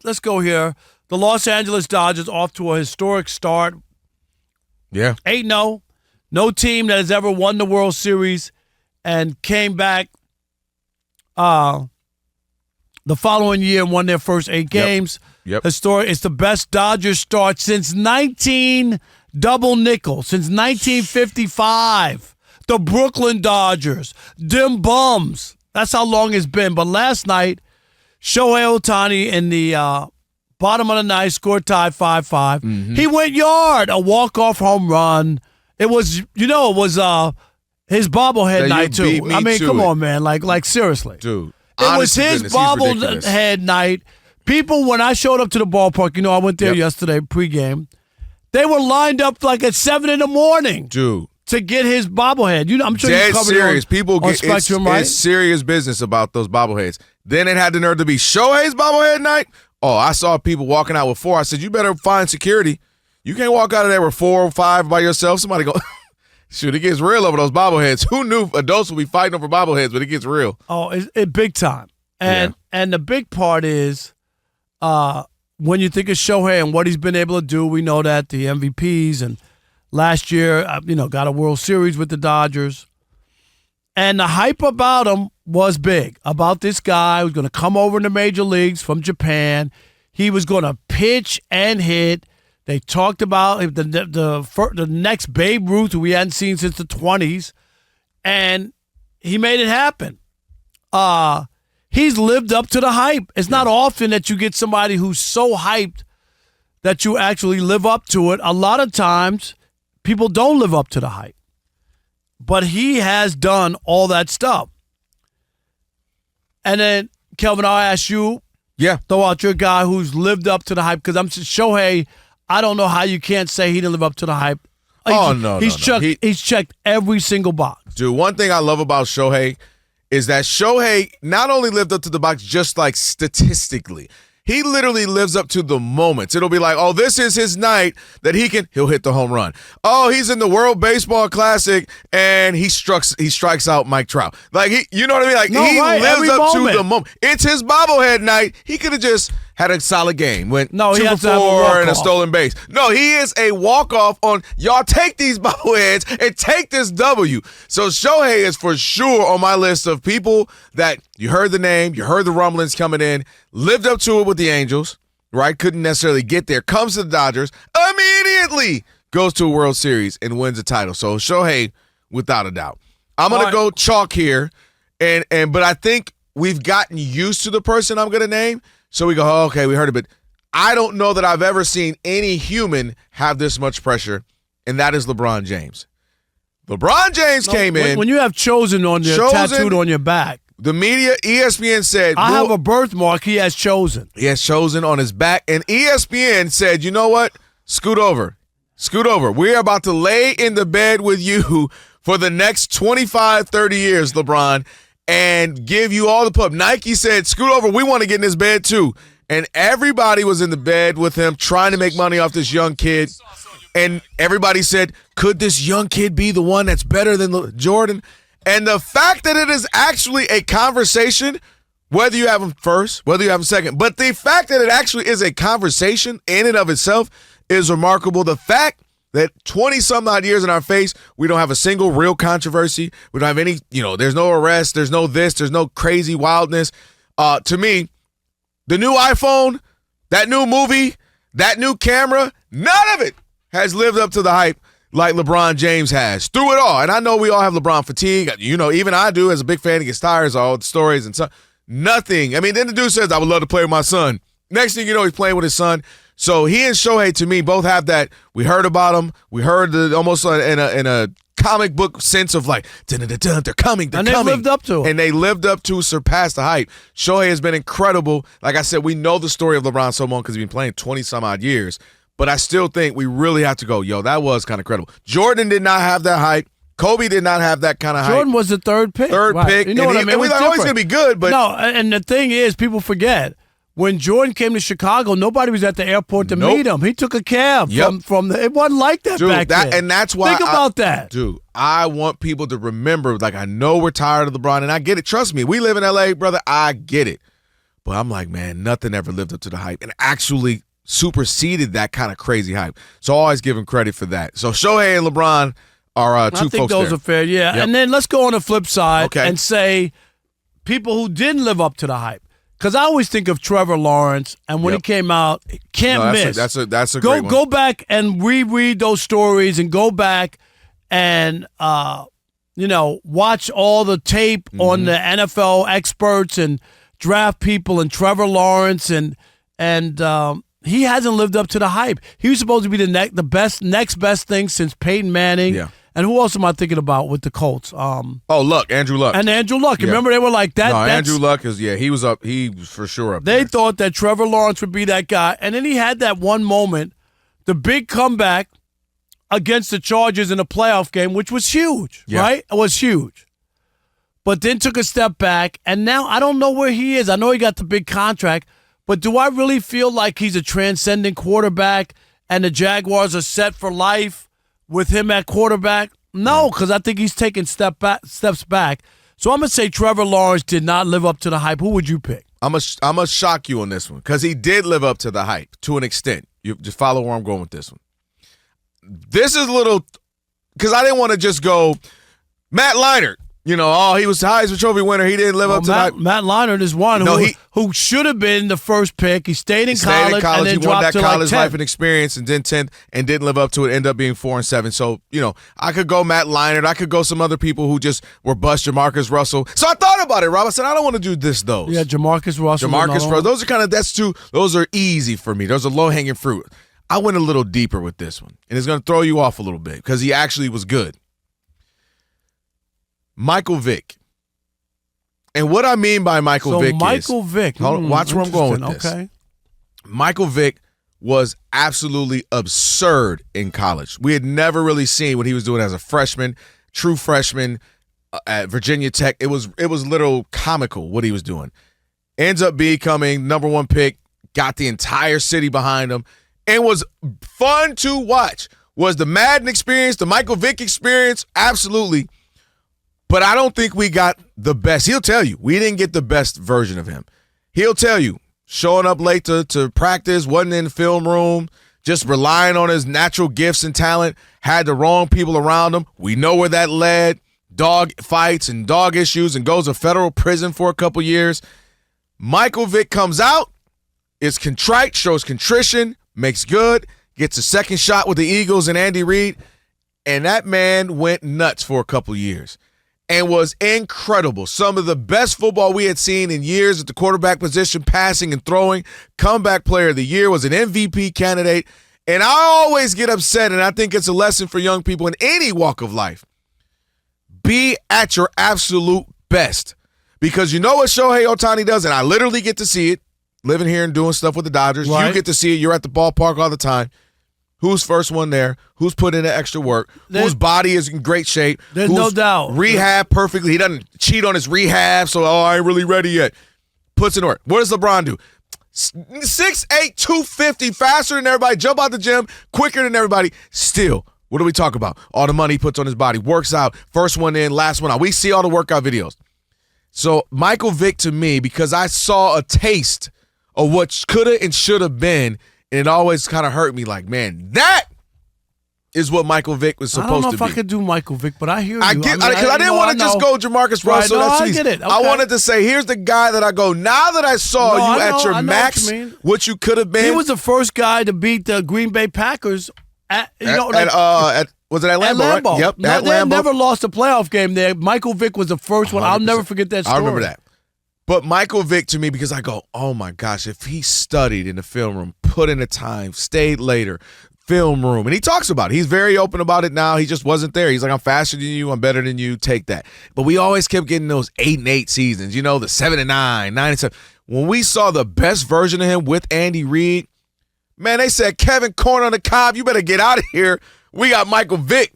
let's go here. The Los Angeles Dodgers off to a historic start. Yeah. 8-0. No team that has ever won the World Series and came back the following year and won their first 8 games. Yep. Historic. It's the best Dodgers start since 19 double nickel, since 1955. The Brooklyn Dodgers. Them bums. That's how long it's been. But last night, Shohei Ohtani in the bottom of the ninth scored tied 5-5. Mm-hmm. He went yard, a walk-off home run. It was, his bobblehead night too. I mean, come on, man. Like seriously. Dude. It was his bobblehead night. People, when I showed up to the ballpark, I went there yesterday pregame, they were lined up like at 7 a.m. Dude. To get his bobblehead. I'm sure dead you covered serious. it People on get Spectrum, right? It's serious business about those bobbleheads. Then it had the nerve to be Shohei's bobblehead night. Oh, I saw people walking out with 4. I said, you better find security. You can't walk out of there with 4 or 5 by yourself. Somebody go, shoot, it gets real over those bobbleheads. Who knew adults would be fighting over bobbleheads, but it gets real. Oh, it's big time. And the big part is when you think of Shohei and what he's been able to do, we know that the MVPs and last year, got a World Series with the Dodgers. And the hype about him was big, about this guy who's going to come over in the major leagues from Japan. He was going to pitch and hit. They talked about the next Babe Ruth, who we hadn't seen since the 20s, and he made it happen. He's lived up to the hype. It's not often that you get somebody who's so hyped that you actually live up to it. A lot of times, people don't live up to the hype. But he has done all that stuff. And then, Kelvin, I'll ask you, throw out your guy who's lived up to the hype, because Shohei, I don't know how you can't say he didn't live up to the hype. He's checked every single box. Dude, one thing I love about Shohei is that Shohei not only lived up to the box just like statistically, he literally lives up to the moments. It'll be like, oh, this is his night that he'll hit the home run. Oh, he's in the World Baseball Classic and he strikes out Mike Trout. Like, you know what I mean? Like, he lives up to the moment. It's his bobblehead night. He could have just had a solid game. Went 2 for 4 and a stolen base. No, he is a walk-off on, y'all take these bobbleheads and take this W. So Shohei is for sure on my list of people that you heard the name, you heard the rumblings coming in, lived up to it with the Angels, right? Couldn't necessarily get there. Comes to the Dodgers, immediately goes to a World Series and wins a title. So Shohei, without a doubt. I'm going to go chalk here, but I think we've gotten used to the person I'm going to name. So we go, okay, we heard it, but I don't know that I've ever seen any human have this much pressure, and that is LeBron James. LeBron James came in. When you have chosen tattooed on your back. The media, ESPN said. I have a birthmark. He has chosen. He has chosen on his back. And ESPN said, you know what? Scoot over. Scoot over. We're about to lay in the bed with you for the next 25, 30 years, LeBron, and give you all the pub. Nike said, scoot over. We want to get in this bed too. And everybody was in the bed with him trying to make money off this young kid. And everybody said, could this young kid be the one that's better than Jordan? And the fact that it is actually a conversation, whether you have him first, whether you have him second, but the fact that it actually is a conversation in and of itself is remarkable. The fact that 20-some-odd years in our face, we don't have a single real controversy. We don't have any, there's no arrest, there's no this, there's no crazy wildness. To me, the new iPhone, that new movie, that new camera, none of it has lived up to the hype like LeBron James has through it all. And I know we all have LeBron fatigue. Even I do as a big fan. He gets tired of all the stories and stuff. Nothing. I mean, then the dude says, I would love to play with my son. Next thing you know, he's playing with his son. So he and Shohei, to me, both have that. We heard about him. We heard almost in a comic book sense of like, dun-dun-dun-dun, they're coming, they're coming. And they lived up to it. And they lived up to, surpassed the hype. Shohei has been incredible. Like I said, we know the story of LeBron so long because he's been playing 20-some-odd years. But I still think we really have to go, that was kind of credible. Jordan did not have that hype. Kobe did not have that kind of hype. Jordan was the third pick. Pick. You know what I mean? And we thought, he's going to be good. But no, and the thing is, people forget. When Jordan came to Chicago, nobody was at the airport to meet him. He took a cab from the – it wasn't like that back then. And that's why – think about that. Dude, I want people to remember, like, I know we're tired of LeBron, and I get it. Trust me, we live in L.A., brother. I get it. But I'm like, man, nothing ever lived up to the hype and actually superseded that kind of crazy hype. So I always give him credit for that. So Shohei and LeBron are two folks there. I think those are fair, yeah. Yep. And then let's go on the flip side and say people who didn't live up to the hype. Because I always think of Trevor Lawrence, and when he came out, can't miss. That's a great one. Go back and reread those stories and go back and watch all the tape on the NFL experts and draft people and Trevor Lawrence and he hasn't lived up to the hype. He was supposed to be the next best thing since Peyton Manning. Yeah. And who else am I thinking about with the Colts? Andrew Luck. And Andrew Luck. Yeah. Remember they were like that? No, Andrew Luck he was up. He was for sure up there. They thought that Trevor Lawrence would be that guy. And then he had that one moment, the big comeback against the Chargers in a playoff game, which was huge, right? It was huge. But then took a step back, and now I don't know where he is. I know he got the big contract, but do I really feel like he's a transcendent quarterback and the Jaguars are set for life with him at quarterback? No, because I think he's taking steps back. So I'm going to say Trevor Lawrence did not live up to the hype. Who would you pick? I'm gonna shock you on this one because he did live up to the hype to an extent. You just follow where I'm going with this one. This is a little – because I didn't want to just go Matt Leinart. He was the Heisman Trophy winner. He didn't live up to that. Matt Leinart is one who should have been the first pick. He stayed in college and then he won that dropped to college like 10th. life and experience and then 10th and didn't live up to it, ended up being 4 and 7. So, I could go Matt Leinart. I could go some other people who just were bust, Jamarcus Russell. So I thought about it, Rob. I said, I don't want to do those. Yeah, Jamarcus Russell. Those are those are easy for me. Those are low-hanging fruit. I went a little deeper with this one, and it's going to throw you off a little bit because he actually was good. Michael Vick. And what I mean by Michael Vick Vick. Watch where I'm going with this. Okay. Michael Vick was absolutely absurd in college. We had never really seen what he was doing as a freshman, true freshman at Virginia Tech. It was little comical what he was doing. Ends up becoming number 1 pick, got the entire city behind him, and was fun to watch. Was the Madden experience, the Michael Vick experience? Absolutely. But I don't think we got the best. He'll tell you, we didn't get the best version of him. He'll tell you, showing up late to practice, wasn't in the film room, just relying on his natural gifts and talent, had the wrong people around him. We know where that led, dog fights and dog issues, and goes to federal prison for a couple years. Michael Vick comes out, is contrite, shows contrition, makes good, gets a second shot with the Eagles and Andy Reid, and that man went nuts for a couple years. And was incredible. Some of the best football we had seen in years at the quarterback position, passing and throwing. Comeback player of the year, was an MVP candidate. And I always get upset, and I think it's a lesson for young people in any walk of life. Be at your absolute best. Because you know what Shohei Ohtani does, and I literally get to see it, living here and doing stuff with the Dodgers. Right. You get to see it. You're at the ballpark all the time. Who's first one there? Who's put in the extra work? Whose body is in great shape? There's no doubt. Rehab perfectly. He doesn't cheat on his rehab, so, I ain't really ready yet. Puts in work. What does LeBron do? 6'8", 250, faster than everybody, jump out the gym, quicker than everybody. Still, what do we talk about? All the money he puts on his body. Works out. First one in, last one out. We see all the workout videos. So Michael Vick, to me, because I saw a taste of what could have and should have been, and it always kind of hurt me like, man, that is what Michael Vick was supposed to be. I don't know if I could do Michael Vick, but I hear you. I didn't want to just go Jamarcus Russell. Right, no, I get it. Okay. I wanted to say, here's the guy that I go, now that I saw you at your max, what you could have been. He was the first guy to beat the Green Bay Packers was it at Lambeau? Right? Yep, no, they never lost a playoff game there. Michael Vick was the first one. I'll never forget that story. I remember that. But Michael Vick, to me, because I go, oh, my gosh, if he studied in the film room, put in the time, stayed later, film room, and he talks about it. He's very open about it now. He just wasn't there. He's like, I'm faster than you. I'm better than you. Take that. But we always kept getting those 8-8 seasons, the 7-9, 9-7. When we saw the best version of him with Andy Reid, man, they said, Kevin Corn on the cob, you better get out of here. We got Michael Vick.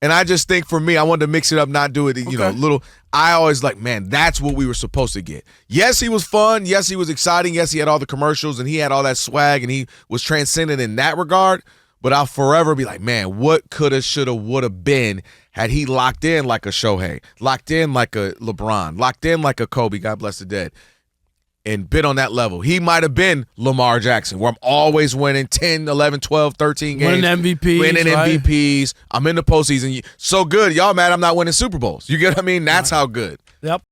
And I just think for me, I wanted to mix it up, not do it, little. I always like, man, that's what we were supposed to get. Yes, he was fun. Yes, he was exciting. Yes, he had all the commercials and he had all that swag and he was transcendent in that regard. But I'll forever be like, man, what coulda, shoulda, woulda been had he locked in like a Shohei, locked in like a LeBron, locked in like a Kobe, God bless the dead. and been on that level. He might have been Lamar Jackson, where I'm always winning 10, 11, 12, 13 games. Winning MVPs. Winning right? MVPs. I'm in the postseason. So good. Y'all mad I'm not winning Super Bowls. You get what I mean? That's how good. Yep.